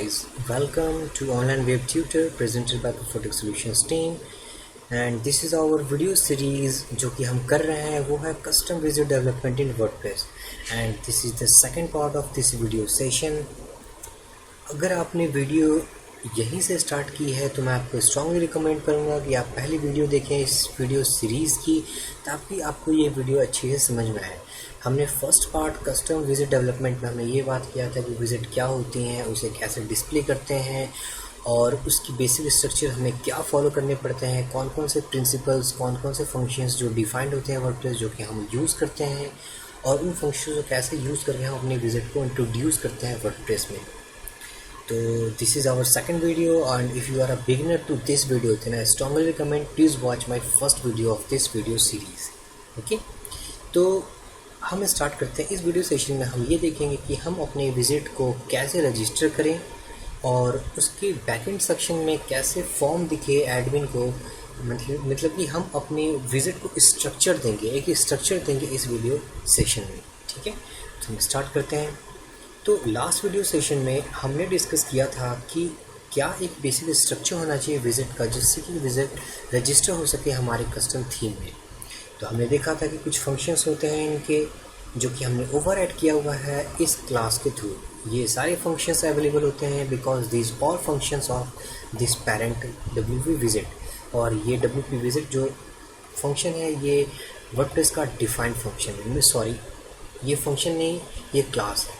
Guys, welcome to Online Web Tutor presented by Perfortic Solutions team and this is our video series जो कि हम कर रहे हैं वो है custom widget development in WordPress and this is the second part of this video session। अगर आपने वीडियो यहीं से स्टार्ट की है तो मैं आपको स्ट्रांगली रिकमेंड करूंगा कि आप पहली वीडियो देखें इस वीडियो सीरीज़ की ताकि आपको ये वीडियो अच्छे से समझ में आए। हमने first part custom visit development में हमने ये बात किया था कि विजिट क्या होती हैं, उसे कैसे डिस्प्ले करते हैं और उसकी बेसिक स्ट्रक्चर हमें क्या फॉलो करने पड़ते हैं, कौन कौन से प्रिंसिपल्स, कौन कौन से फंक्शंस जो डिफाइंड होते हैं वर्डप्रेस जो कि हम यूज़ करते हैं और उन फंक्शंस को कैसे यूज़ करके हम अपने विजिट को इंट्रोड्यूस करते हैं वर्डप्रेस में। तो this is our second video and if you are a beginner to this video then I strongly recommend please watch my first video of this video series. Okay, तो हम start करते हैं। इस video session में हम ये देखेंगे कि हम अपने विजिट को कैसे रजिस्टर करें और उसके बैकएंड सेक्शन में कैसे फॉर्म दिखे एडमिन को, मतलब कि हम अपने विजिट को स्ट्रक्चर देंगे, एक स्ट्रक्चर देंगे इस वीडियो सेशन में। ठीक है, तो हम स्टार्ट करते हैं। तो लास्ट वीडियो सेशन में हमने डिस्कस किया था कि क्या एक बेसिक स्ट्रक्चर होना चाहिए विजिट का जिससे कि विजिट रजिस्टर हो सके हमारे कस्टम थीम में। तो हमने देखा था कि कुछ फंक्शंस होते हैं इनके जो कि हमने ओवरराइड किया हुआ है इस क्लास के थ्रू। ये सारे फंक्शंस अवेलेबल होते हैं because these all functions of this parent WP visit. और ये WP विजिट जो फंक्शन है ये वर्डप्रेस का डिफाइंड फंक्शन है, सॉरी ये फंक्शन नहीं, ये क्लास है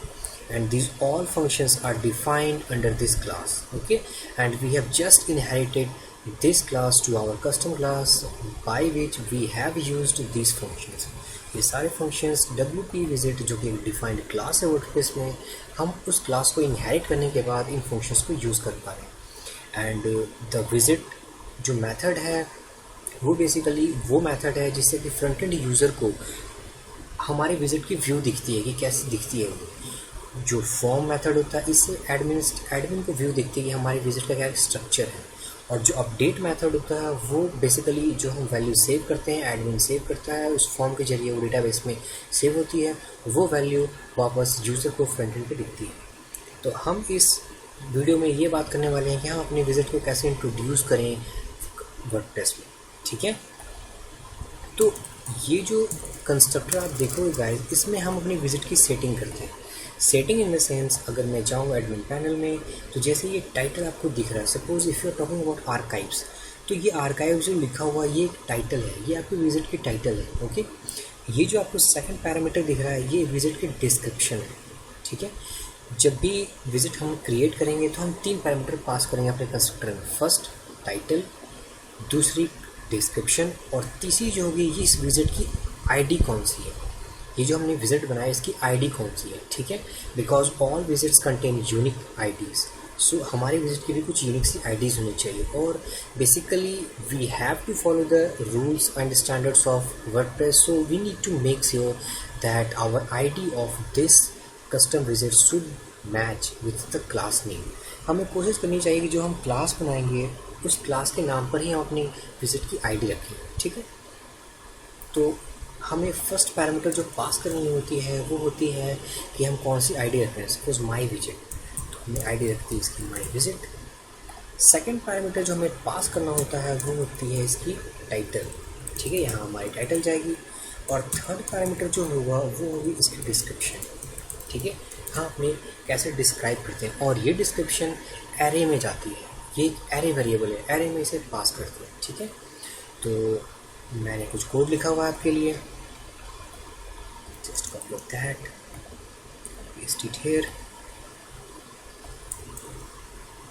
and these all functions are defined under this class। okay, and we have just inherited this class to our custom class by which we have used these functions। ये सारे functions WP visit जो कि एक defined class है WordPress में, हम उस class को inherit करने के बाद इन functions को use कर पा रहे हैं। and the visit जो method है वो basically वो method है जिससे कि front end user को हमारे विजिट की व्यू दिखती है कि कैसी दिखती है वो। जो फॉर्म मेथड होता है इससे एडमिन को व्यू दिखती है कि हमारी विजिट का क्या स्ट्रक्चर है। और जो अपडेट मेथड होता है वो बेसिकली जो हम वैल्यू सेव करते हैं, एडमिन सेव करता है उस फॉर्म के जरिए, वो डेटाबेस में सेव होती है, वो वैल्यू वापस यूज़र को फ्रंट एंड पे दिखती है। तो हम इस वीडियो में ये बात करने वाले हैं कि हम अपनी विजिट को कैसे इंट्रोड्यूस करें वर्डप्रेस में। ठीक है, तो ये जो कंस्ट्रक्टर आप देखोगे गाइस, इसमें हम अपनी विजिट की सेटिंग करते हैं। सेटिंग इन द सेंस, अगर मैं जाऊँ एडमिन पैनल में तो जैसे ये टाइटल आपको दिख रहा है, suppose if you are talking about archives, तो ये आर्काइव्स जो लिखा हुआ ये एक टाइटल है, ये आपकी विजिट की टाइटल है। ओके, ये जो आपको सेकंड पैरामीटर दिख रहा है ये विजिट की डिस्क्रिप्शन है। ठीक है, जब भी विजिट हम क्रिएट करेंगे तो हम 3 पैरामीटर पास करेंगे अपने कंस्ट्रक्टर में। फर्स्ट टाइटल, दूसरी डिस्क्रिप्शन और तीसरी जो होगी ये इस विजिट की आईडी कौन सी है, ये जो हमने विजिट बनाया इसकी आईडी कौन सी है। ठीक है, because all visits contain unique IDs, so हमारे विजिट की भी कुछ यूनिक सी आईडीज़ होनी चाहिए। और basically we have to follow the rules and standards of WordPress, so we need to make sure that our ID of this custom विजिट should match with the class name. हमें कोशिश करनी चाहिए कि जो हम क्लास बनाएंगे उस क्लास के नाम पर ही हम अपनी विजिट की आईडी रखें। ठीक है, तो हमें फर्स्ट पैरामीटर जो पास करनी होती है वो होती है कि हम कौन सी आईडी रख रहे हैं। सपोज माई विजिट, तो हमने आईडी रखती है इसकी माई विजिट। सेकंड पैरामीटर जो हमें पास करना होता है वो होती है इसकी टाइटल। ठीक है, यहाँ हमारी टाइटल जाएगी। और थर्ड पैरामीटर जो होगा वो होगी इसकी डिस्क्रिप्शन। ठीक है, हाँ अपने कैसे डिस्क्राइब करते हैं और ये डिस्क्रिप्शन एरे में जाती है, ये एक एरे वेरिएबल है, एरे में इसे पास करते हैं। ठीक है, तो मैंने कुछ कोड लिखा हुआ है आपके लिए, just copy of that, paste it here.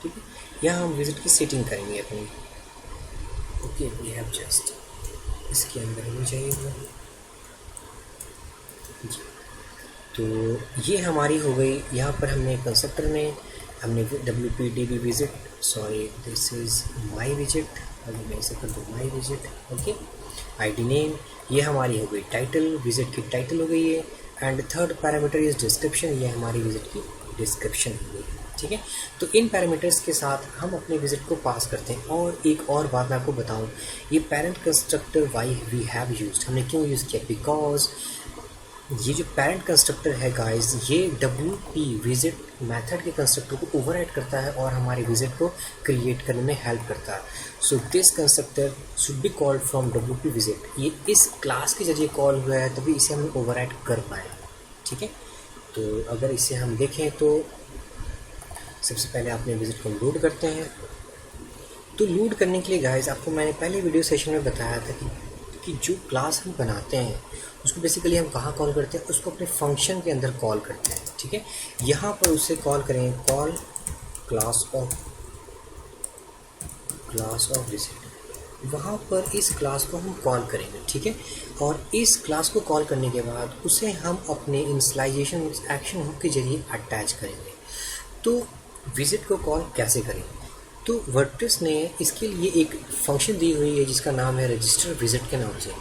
ठीक है, यहाँ हम विजिट की सेटिंग करेंगे अपनी। ओके, वी हैव जस्ट इसके अंदर होनी चाहिए वो जी। तो ये हमारी हो गई। यहाँ पर हमने कंस्ट्रक्टर में हमने WP DB visit, sorry this is my visit, अभी मैं इसे कर दूँ माई विजिट। ओके, आईडी नेम ये हमारी हो गई टाइटल, विजिट की टाइटल हो गई है। And third parameter is description, ये हमारी विजिट की डिस्क्रिप्शन हो गई। ठीक है, तो इन पैरामीटर्स के साथ हम अपने विजिट को पास करते हैं। और एक और बात मैं आपको बताऊं, ये parent constructor why we have used, हमने क्यों यूज़ किया, बिकॉज ये जो पेरेंट कंस्ट्रक्टर है गाइस, ये WP विजिट मेथड के कंस्ट्रक्टर को ओवरराइड करता है और हमारे विजिट को क्रिएट करने में हेल्प करता है। So this constructor should be called from WP visit. ये इस क्लास के जरिए कॉल हुआ है तभी इसे हम ओवरराइड कर पाए। ठीक है, तो अगर इसे हम देखें तो सबसे पहले अपने विजिट को लोड करते हैं। तो लोड करने के लिए गाइस आपको मैंने पहले वीडियो सेशन में बताया था कि जो क्लास हम बनाते हैं उसको बेसिकली हम कहाँ कॉल करते हैं, उसको अपने फंक्शन के अंदर कॉल करते हैं। ठीक है, यहाँ पर उसे कॉल करें कॉल क्लास ऑफ विजिट। वहाँ पर इस क्लास को हम कॉल करेंगे। ठीक है, और इस क्लास को कॉल करने के बाद उसे हम अपने इनिशियलाइजेशन एक्शन हुक के जरिए अटैच करेंगे। तो विजिट को कॉल कैसे करें, तो वर्डप्रेस ने इसके लिए एक फंक्शन दी हुई है जिसका नाम है रजिस्टर विजिट के नाम से।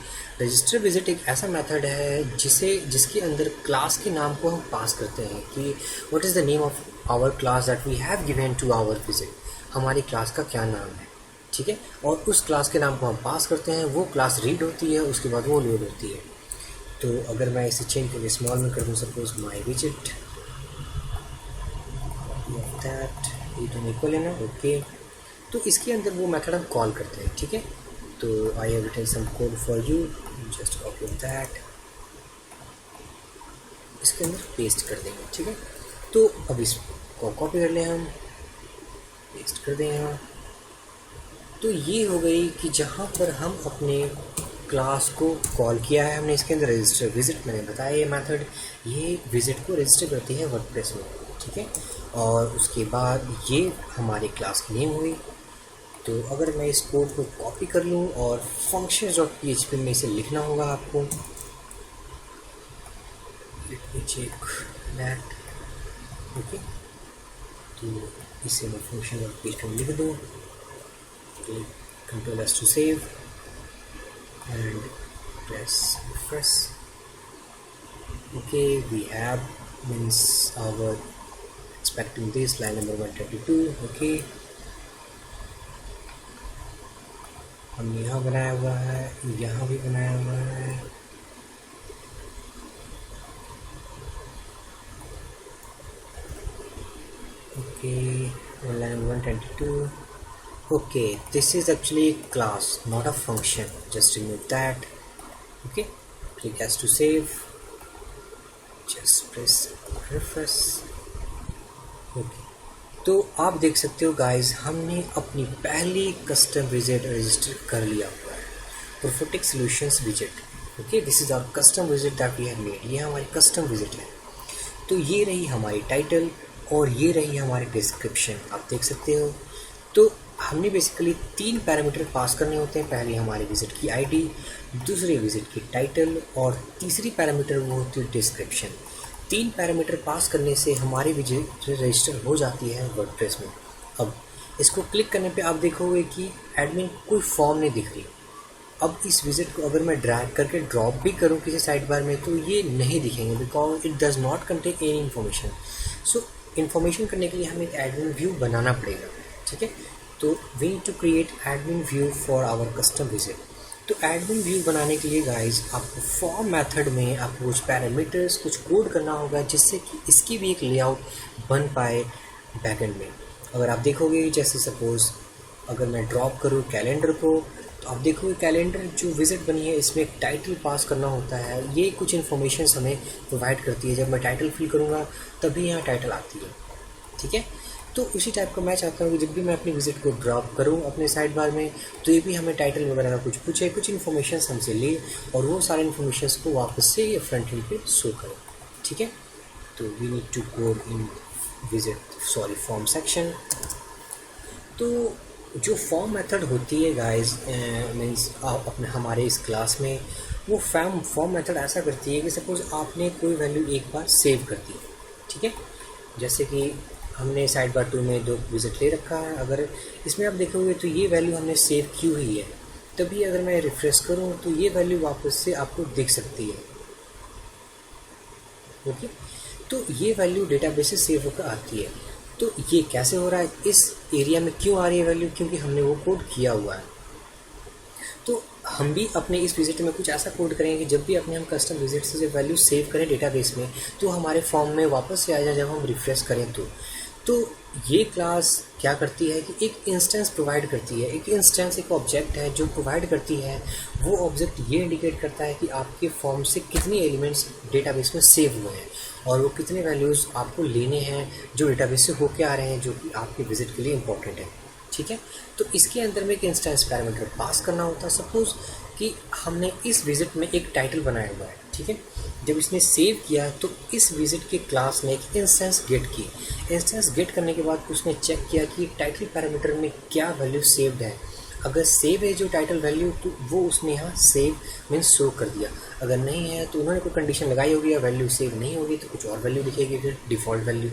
रजिस्टर विजिट एक ऐसा मेथड है जिसके अंदर क्लास के नाम को हम पास करते हैं कि what is the name of our class that we have given to our विजिट। हमारी क्लास का क्या नाम है। ठीक है, और उस क्लास के नाम को हम पास करते हैं, वो क्लास रीड होती है, उसके बाद वो लोड होती है। तो अगर मैं इसे चेंज करके स्मॉल में कर दूँ, suppose my visit that equal है ना, ओके। तो इसके अंदर वो मेथड हम कॉल करते हैं। ठीक है, तो I have written some code for you, just copy that, इसके अंदर पेस्ट कर देंगे। ठीक है, तो अब इसको कॉपी कर लें, हम पेस्ट कर दें यहाँ। तो ये हो गई कि जहाँ पर हम अपने क्लास को कॉल किया है हमने, इसके अंदर रजिस्टर विजिट मैंने बताया ये मेथड, ये विजिट को रजिस्टर करती है वर्डप्रेस में। ठीक है, और उसके बाद ये हमारी क्लास की नेम हुई। तो अगर मैं इस कोड को कॉपी कर लूँ और functions.php में इसे लिखना होगा आपको, let me check that, okay. तो इसे मैं function.php में लिख दूँ, Ctrl S to save and press refresh. Okay, we have means our expecting this line number 132. Okay, हमने यहाँ बनाया हुआ है, यहाँ भी बनाया हुआ है। Okay, line 122. Okay, this is actually a class, not a function. Just remove that. Okay, click S to save. Just press refresh. Okay. तो आप देख सकते हो गाइस, हमने अपनी पहली कस्टम विजिट रजिस्टर कर लिया हुआ है, प्रोफेटिक सॉल्यूशंस विजिट। Okay, this is our custom विजिट दैट वी हैव मेड। ये हमारी कस्टम विजिट है। तो ये रही हमारी टाइटल और ये रही हमारी डिस्क्रिप्शन, आप देख सकते हो। तो हमने बेसिकली 3 पैरामीटर पास करने होते हैं। पहले हमारे विजिट की आईडी, दूसरे विजिट की टाइटल और तीसरी पैरामीटर वो होती है डिस्क्रिप्शन। 3 पैरामीटर पास करने से हमारी विजिट रजिस्टर हो जाती है वर्डप्रेस में। अब इसको क्लिक करने पे आप देखोगे कि एडमिन कोई फॉर्म नहीं दिख रही। अब इस विजिट को अगर मैं ड्रैग करके ड्रॉप भी करूं किसी साइड बार में तो ये नहीं दिखेंगे, because it does not contain any information. So information करने के लिए हमें एक एडमिन व्यू बनाना पड़ेगा। ठीक है, तो we need to create admin view for our custom विजिट। तो एडमिन व्यू बनाने के लिए गाइस आपको फॉर्म मेथड में आपको कुछ पैरामीटर्स, कुछ कोड करना होगा जिससे कि इसकी भी एक लेआउट बन पाए बैकएंड में। अगर आप देखोगे, जैसे सपोज अगर मैं ड्रॉप करूँ कैलेंडर को, तो आप देखोगे कैलेंडर जो विजिट बनी है इसमें एक टाइटल पास करना होता है। ये कुछ इन्फॉर्मेशन हमें प्रोवाइड करती है। जब मैं टाइटल फिल करूँगा तभी यहाँ टाइटल आती है। ठीक है, तो उसी टाइप का मैं चाहता हूँ कि जब भी मैं अपनी विजिट को ड्रॉप करूँ अपने साइड बार में, तो ये भी हमें टाइटल वगैरह का कुछ पूछे, कुछ इन्फॉर्मेशन हमसे ले और वो सारे इन्फॉर्मेशन को वापस से ये फ्रंट एंड पे शो करे। ठीक है, तो we need to go in विजिट फॉर्म सेक्शन। तो जो फॉर्म मेथड होती है गाइस मीन्स अपने हमारे इस क्लास में, वो फॉर्म मेथड ऐसा करती है कि सपोज आपने कोई वैल्यू एक बार सेव कर दी। ठीक है, जैसे कि हमने साइड बार 2 में 2 विजिट ले रखा है। अगर इसमें आप देखोगे तो ये वैल्यू हमने सेव की हुई है, तभी अगर मैं रिफ्रेश करूं तो ये वैल्यू वापस से आपको दिख सकती है। ओके, तो ये वैल्यू डेटाबेस से सेव होकर आती है। तो ये कैसे हो रहा है, इस एरिया में क्यों आ रही है वैल्यू, क्योंकि हमने वो कोड किया हुआ है। तो हम भी अपने इस विजिट में कुछ ऐसा कोड करेंगे कि जब भी अपने हम कस्टम विजिट से जब वैल्यू सेव करें डेटाबेस में तो हमारे फॉर्म में वापस से आ जाए जब हम रिफ्रेश करें तो ये क्लास क्या करती है कि एक इंस्टेंस प्रोवाइड करती है। एक इंस्टेंस एक ऑब्जेक्ट है जो प्रोवाइड करती है। वो ऑब्जेक्ट ये इंडिकेट करता है कि आपके फॉर्म से कितने एलिमेंट्स डेटाबेस में सेव हुए हैं और वो कितने वैल्यूज़ आपको लेने हैं जो डेटाबेस से होके आ रहे हैं, जो कि आपके विजिट के लिए इंपॉर्टेंट है। ठीक है, तो इसके अंदर में एक इंस्टेंस पैरामीटर पास करना होता है। सपोज कि हमने इस विजिट में एक टाइटल बनाया हुआ है। ठीक है, जब इसने सेव किया तो इस विजिट के क्लास ने एक इंस्टेंस गेट की। इंस्टेंस गेट करने के बाद उसने चेक किया कि टाइटल पैरामीटर में क्या वैल्यू सेव्ड है। अगर सेव है जो टाइटल वैल्यू तो वो उसने यहाँ सेव मीन्स शो कर दिया। अगर नहीं है तो उन्होंने कोई कंडीशन लगाई होगी या वैल्यू सेव नहीं होगी तो कुछ और वैल्यू दिखेगी, फिर डिफ़ॉल्ट वैल्यू।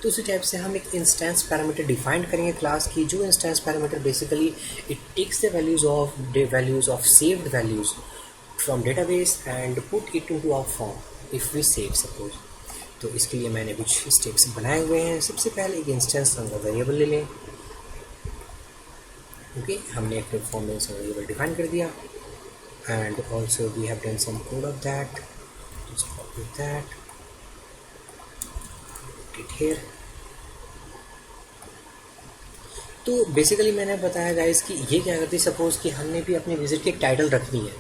तो उसी टाइप से हम एक इंस्टेंस पैरामीटर डिफाइन करेंगे क्लास की, जो instance parameter basically it takes the values of saved values from database and put it into our form if we save suppose. तो इसके लिए मैंने कुछ स्टेप्स बनाए हुए हैं। सबसे पहले एक इंस्टेंस का वेरिएबल ले लें। ओके, हमने अपने फॉर्म में वेरिएबल डिफाइन कर दिया and also we have done some code of that. Just copy that, put it here. तो बेसिकली मैंने बताया गाइस कि ये क्या करती है। सपोज़ कि हमने भी अपने विजिट की एक टाइटल रखनी है।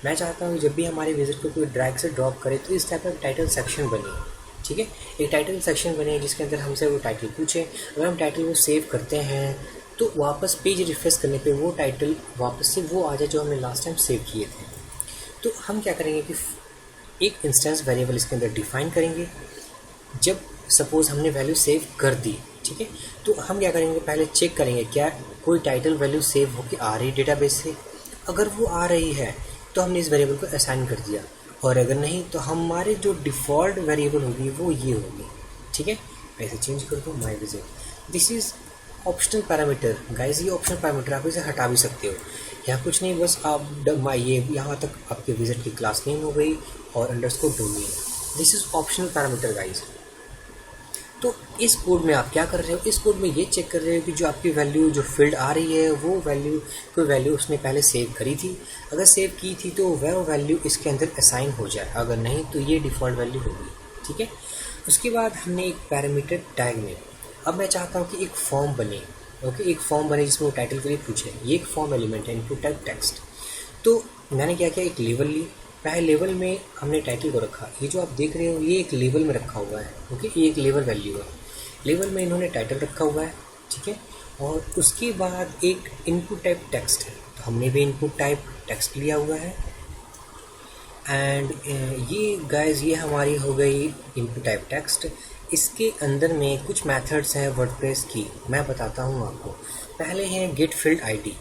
मैं चाहता हूँ जब भी हमारे विजिट को कोई ड्रैग से ड्रॉप करे तो इस टाइप का टाइटल सेक्शन बने। ठीक है, एक टाइटल सेक्शन बने जिसके अंदर हमसे वो टाइटल पूछे। अगर हम टाइटल को सेव करते हैं तो वापस पेज रिफ्रेश करने पे वो टाइटल वापस से वो आ जाए जो हमने लास्ट टाइम सेव किए थे। तो हम क्या करेंगे कि एक इंस्टेंस वेरिएबल इसके अंदर डिफाइन करेंगे। जब सपोज़ हमने वैल्यू सेव कर दी, ठीक है, तो हम क्या करेंगे, पहले चेक करेंगे क्या कोई टाइटल वैल्यू सेव होकर आ रही है डेटाबेस से। अगर वो आ रही है तो हमने इस वेरिएबल को असाइन कर दिया, और अगर नहीं तो हमारे जो डिफ़ॉल्ट वेरिएबल होगी वो ये होगी। ठीक है, ऐसे चेंज कर दो माई visit. This is optional parameter guys. ये ऑप्शनल पैरामीटर आप इसे हटा भी सकते हो। यहाँ कुछ नहीं, बस आप ये यहाँ तक आपके विजिट की क्लास नेम हो गई और underscore domain. This is optional parameter guys. तो इस कोड में आप क्या कर रहे हो, इस कोड में ये चेक कर रहे हो कि जो आपकी वैल्यू जो फील्ड आ रही है वो वैल्यू कोई वैल्यू उसने पहले सेव करी थी। अगर सेव की थी तो वह वैल्यू इसके अंदर असाइन हो जाए, अगर नहीं तो ये डिफ़ॉल्ट वैल्यू होगी। ठीक है, उसके बाद हमने एक पैरामीटर टैग में, अब मैं चाहता हूँ कि एक फॉर्म बने। ओके, एक फॉर्म बने जिसमें वो टाइटल के लिए पूछे। ये एक फॉर्म एलिमेंट है, इनपुट टाइप टेक्स्ट। तो मैंने क्या किया, एक लेवल ली। पहले लेवल में हमने टाइटल को रखा। ये जो आप देख रहे हो ये एक लेवल में रखा हुआ है। ओके, ये एक लेवल वैल्यू है। लेवल में इन्होंने टाइटल रखा हुआ है। ठीक है, और उसके बाद एक इनपुट टाइप टेक्स्ट है, तो हमने भी इनपुट टाइप टेक्स्ट लिया हुआ है। एंड ये गाइस ये हमारी हो गई इनपुट टाइप टेक्स्ट। इसके अंदर में कुछ मेथड्स हैं वर्डप्रेस की, मैं बताता हूँ आपको। पहले है गेट फील्ड आईडी।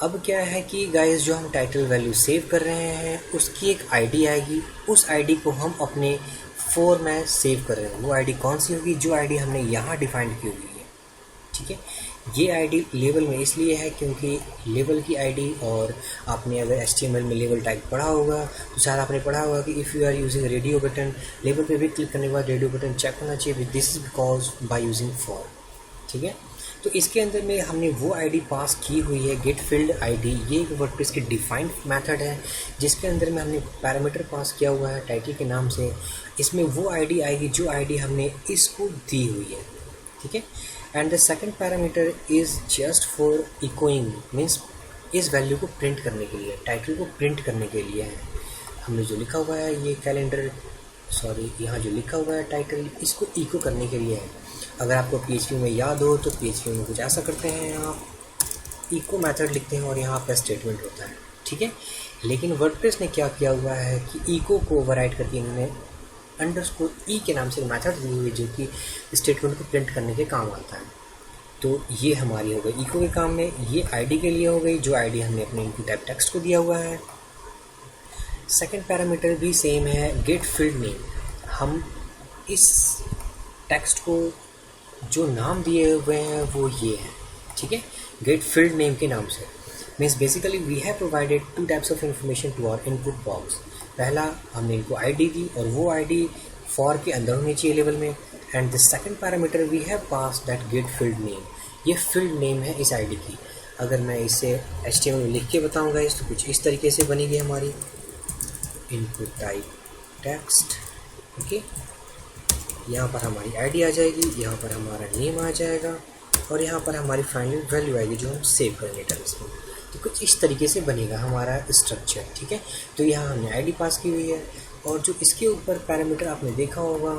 अब क्या है कि गाइस जो हम टाइटल वैल्यू सेव कर रहे हैं उसकी एक आईडी आएगी। उस आईडी को हम अपने फॉर में सेव कर रहे हैं। वो आईडी कौन सी होगी, जो आईडी हमने यहाँ डिफाइन की हुई है। ठीक है, ये आईडी लेवल में इसलिए है क्योंकि लेवल की आईडी, और आपने अगर HTML में लेवल टाइप पढ़ा होगा तो शायद आपने पढ़ा होगा कि if you are using radio button, लेवल पे भी क्लिक करने के बाद रेडियो बटन चेक होना चाहिए। This is because by using for. ठीक है, तो इसके अंदर में हमने वो आईडी पास की हुई है, गेट फील्ड आईडी। ये एक वर्डप्रेस की डिफाइंड मेथड है जिसके अंदर में हमने पैरामीटर पास किया हुआ है टाइटल के नाम से। इसमें वो आईडी आएगी जो आईडी हमने इसको दी हुई है। ठीक है, and the second parameter is just for echoing, means इस वैल्यू को प्रिंट करने के लिए, टाइटल को प्रिंट करने के लिए है। हमने जो लिखा हुआ है ये कैलेंडर, सॉरी यहाँ जो लिखा हुआ है टाइटल, इसको इको करने के लिए है। अगर आपको PHP में याद हो तो PHP में कुछ ऐसा करते हैं, आप इको मेथड लिखते हैं और यहाँ पर स्टेटमेंट होता है। ठीक है, लेकिन वर्डप्रेस ने क्या किया हुआ है कि इको को ओवरराइड करके इन्होंने अंडरस्कोर ई के नाम से मेथड दी हुई है जो कि स्टेटमेंट को प्रिंट करने के काम आता है। तो ये हमारी हो गई इको के काम में। ये आईडी के लिए हो गई, जो आईडी हमने अपने इनपुट टाइप टेक्स्ट को दिया हुआ है। सेकंड पैरामीटर भी सेम है, गेट फील्ड नेम। हम इस टेक्स्ट को जो नाम दिए हुए हैं वो ये है। ठीक है, गेट फील्ड नेम के नाम से। Means basically we have provided two types of information to our input box. पहला हमने इनको आईडी दी और वो आईडी फॉर के अंदर होनी चाहिए लेवल में। And the second parameter we have pass that get field name. ये फील्ड नेम है इस आईडी की। अगर मैं इसे HTML में लिख के बताऊँगा तो कुछ इस तरीके से बनेगी हमारी इनपुट टाइप टेक्स्ट। ओके, यहाँ पर हमारी आईडी आ जाएगी, यहाँ पर हमारा नेम आ जाएगा और यहाँ पर हमारी फाइनल वैल्यू आएगी जो हम सेव करेंगे टेक्स्ट में। तो कुछ इस तरीके से बनेगा हमारा स्ट्रक्चर। ठीक है, तो यहाँ हमने आईडी पास की हुई है और जो इसके ऊपर पैरामीटर आपने देखा होगा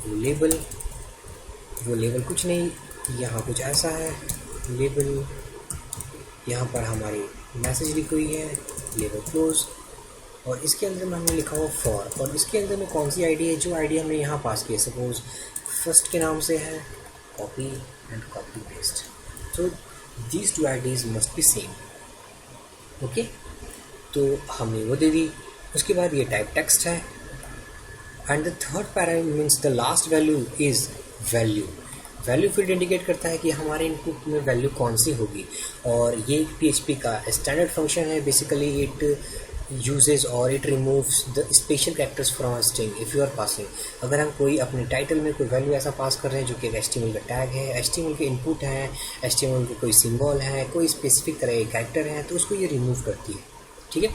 वो लेबल कुछ नहीं, यहाँ कुछ ऐसा है लेबल, यहाँ पर हमारी मैसेज लिखी हुई है लेबल क्लोज और इसके अंदर में हमने लिखा हुआ फॉर और इसके अंदर में कौन सी आईडी है, जो आईडी हमने यहाँ पास की है सपोज फर्स्ट के नाम से है कॉपी एंड कॉपी पेस्ट। तो these two IDs must be same. Okay, तो हमने वो दे दी। उसके बाद ये टाइप टेक्स्ट है and the third parameter means the last value is value. Value field indicate करता है कि हमारे इनपुट में वैल्यू कौन सी होगी और ये PHP का स्टैंडर्ड फंक्शन है। Basically it uses or it removes the special characters from a string if you are passing। अगर हम कोई अपने टाइटल में कोई वैल्यू ऐसा पास कर रहे हैं जो कि एक HTML का टैग है, HTML के इनपुट है, HTML के कोई सिंबल है, कोई स्पेसिफिक तरह के कैरेक्टर है, तो उसको ये रिमूव करती है। ठीक है,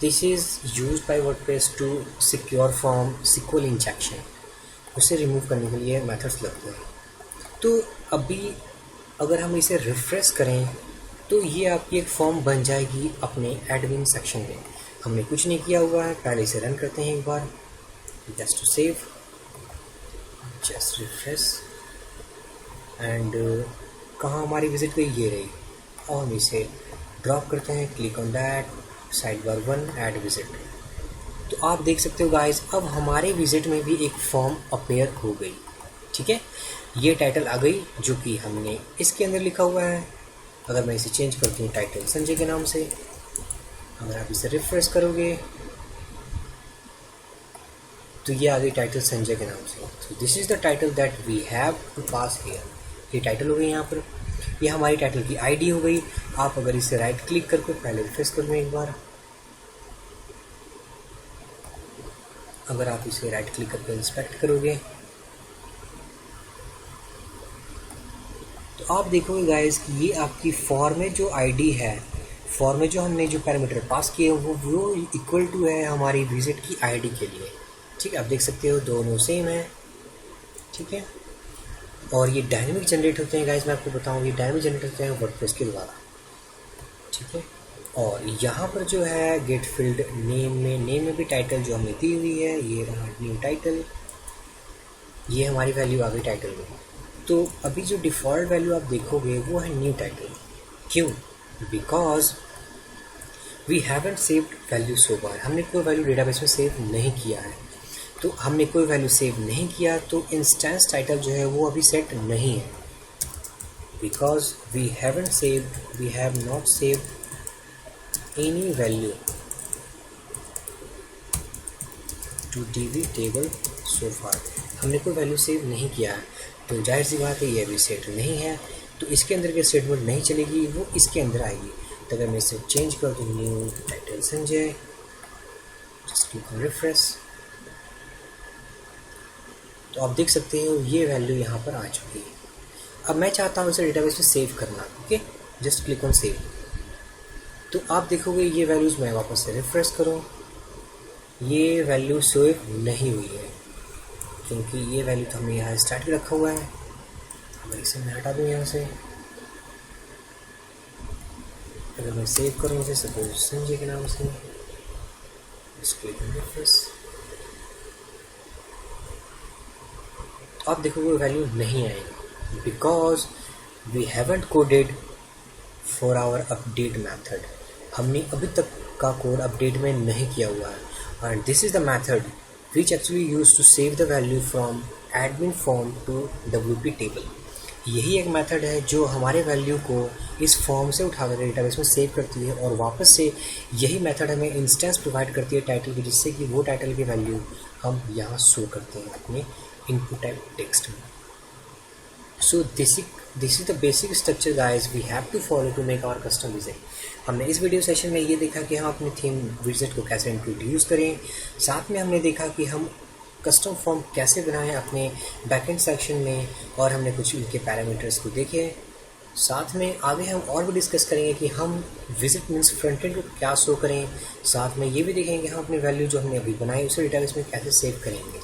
this is use by WordPress to secure from SQL injection. उसे रिमूव करने के लिए मेथड्स लगते हैं। तो अभी अगर हम इसे रिफ्रेश करें तो ये आपकी एक फॉर्म बन जाएगी अपने एडमिन सेक्शन में। हमने कुछ नहीं किया हुआ है, पहले इसे रन करते हैं एक बार just to save, just refresh and कहाँ हमारी विजिट गई, ये रही और हम इसे ड्रॉप करते हैं, click on that, side bar 1 add visit. तो आप देख सकते हो गाइस अब हमारे विजिट में भी एक फॉर्म अपेयर हो गई। ठीक है, ये टाइटल आ गई जो कि हमने इसके अंदर लिखा हुआ है। अगर मैं इसे चेंज करती हूँ टाइटल संजय के नाम से, अगर आप इसे रिफ्रेश करोगे तो ये आ गई टाइटल संजय के नाम से। तो this is the title that we have to pass here. ये टाइटल हो गई यहाँ पर, ये हमारी टाइटल की आईडी हो गई। आप अगर इसे राइट क्लिक करके पहले रिफ्रेश कर लें एक बार, अगर आप इसे राइट क्लिक करके इंस्पेक्ट करोगे तो आप देखोगे गाइस कि ये आपकी फॉर्म में जो आईडी है, फॉर्म में जो हमने जो पैरामीटर पास किए वो इक्वल टू है हमारी विजिट की आईडी के लिए। ठीक है, आप देख सकते हो दोनों सेम है। ठीक है, और ये डायनेमिक जनरेट होते हैं गाइस, मैं आपको बताऊँ ये डायनेमिक जनरेट होते हैं वर्डप्रेस के द्वारा। ठीक है, और यहाँ पर जो है गेट फील्ड नेम में भी टाइटल जो हमें दी हुई है, ये रहा न्यू टाइटल, ये हमारी वैल्यू आ गई टाइटल में। तो अभी जो डिफ़ॉल्ट वैल्यू आप देखोगे वो है न्यू टाइटल। क्यों? Because we haven't saved value so far. हमने कोई वैल्यू डेटाबेस में सेव नहीं किया है। तो हमने कोई वैल्यू सेव नहीं किया तो इंस्टेंस टाइटल जो है वो अभी सेट नहीं है। Because we haven't saved, we have not saved any value to DB table so far. हमने कोई वैल्यू सेव नहीं किया है, तो जाहिर सी बात है ये अभी सेट नहीं है, तो इसके अंदर के स्टेटमेंट नहीं चलेगी, वो इसके अंदर आएगी। तो अगर मैं इसे चेंज कर दूँ new title Sanjay, just click on refresh, तो आप देख सकते हो ये वैल्यू यहाँ पर आ चुकी है। अब मैं चाहता हूँ इसे डेटाबेस में सेव करना। Okay, just click on save. तो आप देखोगे ये वैल्यूज़, मैं वापस से रिफ्रेश करूँ, ये वैल्यू सेव नहीं हुई है क्योंकि ये वैल्यू तो हमने यहाँ स्टार्ट भी रखा हुआ है। अगर इसे मैं हटा दूँ यहाँ से, अगर मैं सेव करूँ इसे सपोज संजय के नाम से, तो आप देखोगे वैल्यू नहीं आएगी because we haven't coded for our update method. हमने अभी तक का कोड अपडेट में नहीं किया हुआ है। And this is the method which actually used to save the value from admin form to WP table। यही एक मेथड है जो हमारे वैल्यू को इस फॉर्म से उठाकर डेटाबेस में सेव करती है और वापस से यही मेथड हमें इंस्टेंस प्रोवाइड करती है टाइटल की, जिससे कि वो टाइटल की वैल्यू हम यहाँ शो करते हैं अपने इनपुट टाइप टेक्स्ट में। So this is the basic structure guys we have to follow to make our custom विजिट। हमने इस वीडियो सेशन में ये देखा कि हम अपनी थीम विजिट को कैसे इंट्रोड्यूस करें, साथ में हमने देखा कि हम कस्टम फॉर्म कैसे बनाएं अपने बैकएंड सेक्शन में, और हमने कुछ उनके पैरामीटर्स को देखे। साथ में आगे हम और भी डिस्कस करेंगे कि हम विजिट मीन्स फ्रंट एंड को क्या शो करें। साथ में ये भी देखेंगे कि हम अपनी वैल्यू जो हमने अभी बनाई उसे डेटाबेस में कैसे सेव करेंगे।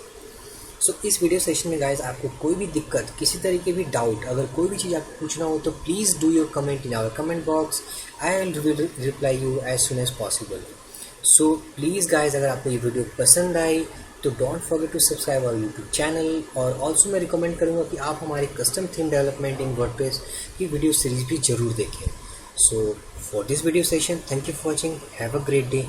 सो इस वीडियो सेशन में गाइज आपको कोई भी दिक्कत, किसी तरीके भी डाउट, अगर कोई भी चीज़ आपको पूछना हो तो please do your comment in our comment box. I will reply you as soon as possible. So please guys, अगर आपको ये वीडियो पसंद आई तो don't forget to subscribe our YouTube channel. और ऑल्सो मैं रिकमेंड करूँगा कि आप हमारे custom theme development in WordPress की वीडियो सीरीज भी ज़रूर देखें। So for this video session, thank you for watching, have a great day.